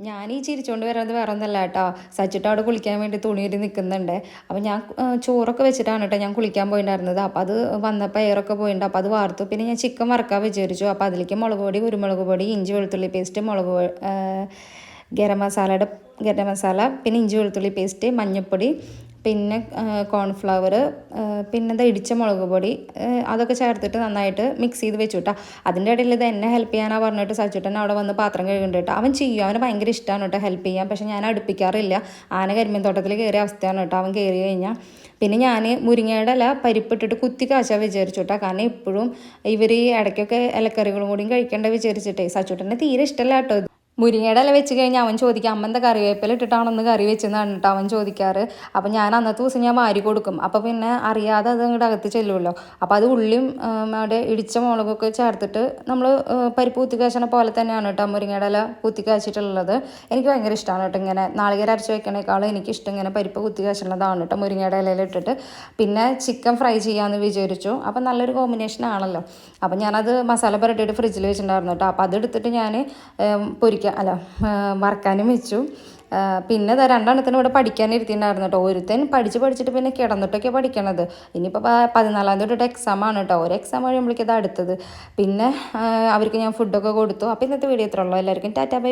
ഞാൻ ഈ ചിരിച്ചുകൊണ്ട് വരുന്നത് വേറെ ഒന്നല്ല കേട്ടോ. സച്ചിട്ട് അവിടെ കുളിക്കാൻ വേണ്ടി തുണിയിട്ട് നിൽക്കുന്നുണ്ട്. അപ്പം ഞാൻ ചോറൊക്കെ വെച്ചിട്ടാണ് കേട്ടോ ഞാൻ കുളിക്കാൻ പോയിട്ടുണ്ടായിരുന്നത്. അപ്പം അത് വന്നപ്പോൾ എയറൊക്കെ പോയിട്ടുണ്ട്. അപ്പോൾ അത് വാർത്തു. പിന്നെ ഞാൻ ചിക്കൻ വറക്കാൻ വിചാരിച്ചു. അപ്പോൾ അതിലേക്ക് മുളക് പൊടി, കുരുമുളക് പൊടി, ഇഞ്ചി വെളുത്തുള്ളി പേസ്റ്റ്, ഗരം മസാല, പിന്നെ ഇഞ്ചി വെളുത്തുള്ളി പേസ്റ്റ്, മഞ്ഞൾപ്പൊടി, പിന്നെ കോൺഫ്ലവർ, പിന്നെന്താ ഇടിച്ച മുളക് പൊടി, അതൊക്കെ ചേർത്തിട്ട് നന്നായിട്ട് മിക്സ് ചെയ്ത് വെച്ചു കേട്ടോ. അതിൻ്റെ ഇടയിൽ ഇത് എന്നെ ഹെൽപ്പ് ചെയ്യാനാണ് പറഞ്ഞിട്ട് സച്ചിട്ടൻ അവിടെ വന്ന് പാത്രം കഴുകുന്നുണ്ട് കേട്ടോ. അവൻ ചെയ്യും, അവന് ഭയങ്കര ഇഷ്ടമാണ് കേട്ടോ ഹെൽപ്പ് ചെയ്യാൻ. പക്ഷേ ഞാൻ അടുപ്പിക്കാറില്ല. ആന കരിമീൻ തോട്ടത്തിൽ കയറിയ അവസ്ഥയാണ് കേട്ടോ അവൻ കയറി കഴിഞ്ഞാൽ. പിന്നെ ഞാൻ മുരിങ്ങയുടെ ഇല പരിപ്പിട്ടിട്ട് കുത്തി കാച്ചാൻ വിചാരിച്ചു കേട്ടോ. കാരണം എപ്പോഴും ഇവർ ഈ ഇടയ്ക്കൊക്കെ ഇലക്കറികളും കൂടിയും കഴിക്കേണ്ട വിചാരിച്ചിട്ടേ. സച്ചിട്ടനെ തീരെ ഇഷ്ടമല്ല കേട്ടോ. മുരിങ്ങയുടെ ഇല വെച്ച് കഴിഞ്ഞാൽ അവൻ ചോദിക്കും അമ്മ എന്താ കറിവേപ്പില ഇട്ടിട്ടാണെന്ന് കറി വെച്ചെന്നാണ് കേട്ടോ അവൻ ചോദിക്കാറ്. അപ്പം ഞാൻ അന്നത്തെ ദിവസം ഞാൻ വാരി കൊടുക്കും. അപ്പോൾ പിന്നെ അറിയാതെ അത് അങ്ങോട്ട് അകത്ത് ചെല്ലുമല്ലോ. അപ്പോൾ അത് ഉള്ളിയും അവിടെ ഇടിച്ച മുളകൊക്കെ ചേർത്തിട്ട് നമ്മൾ പരിപ്പ് കുത്തിക്കാച്ചണ പോലെ തന്നെയാണ് കേട്ടോ മുരിങ്ങയുടെ ഇല കുത്തിക്കാച്ചിട്ടുള്ളത്. എനിക്ക് ഭയങ്കര ഇഷ്ടമാണ് കേട്ടോ ഇങ്ങനെ നാളികേരം അരച്ച് വെക്കണേക്കാളും എനിക്കിഷ്ടം ഇങ്ങനെ പരിപ്പ് കുത്തിക്കാച്ചുള്ളതാണ് കേട്ടോ മുരിങ്ങയുടെ ഇലയിൽ ഇട്ടിട്ട്. പിന്നെ ചിക്കൻ ഫ്രൈ ചെയ്യാമെന്ന് വിചാരിച്ചു. അപ്പം നല്ലൊരു കോമ്പിനേഷൻ ആണല്ലോ. അപ്പം ഞാനത് മസാല പുരട്ടിയിട്ട് ഫ്രിഡ്ജിൽ വെച്ചിട്ടുണ്ടായിരുന്നു കേട്ടോ. അപ്പോൾ അതെടുത്തിട്ട് ഞാൻ വറക്കാനും വെച്ചു. പിന്നെ രണ്ടെണ്ണത്തിന് ഇവിടെ പഠിക്കാനിരുത്തിയിട്ടുണ്ടായിരുന്നു കേട്ടോ. ഒരുത്തൻ പഠിച്ചിട്ട് പിന്നെ കിടന്നിട്ടൊക്കെ പഠിക്കണത്. ഇനിയിപ്പോൾ 14-ാം തീയതി തൊട്ട് എക്സാമാണ് കേട്ടോ. ഒരു എക്സാം കഴിയുമ്പോഴേക്കും ഇത് അടുത്തത്. പിന്നെ അവർക്ക് ഞാൻ ഫുഡൊക്കെ കൊടുത്തു. അപ്പോൾ ഇന്നത്തെ വീഡിയോ ഇത്രയുള്ളൂ. എല്ലാവർക്കും ടാറ്റാ ബൈ.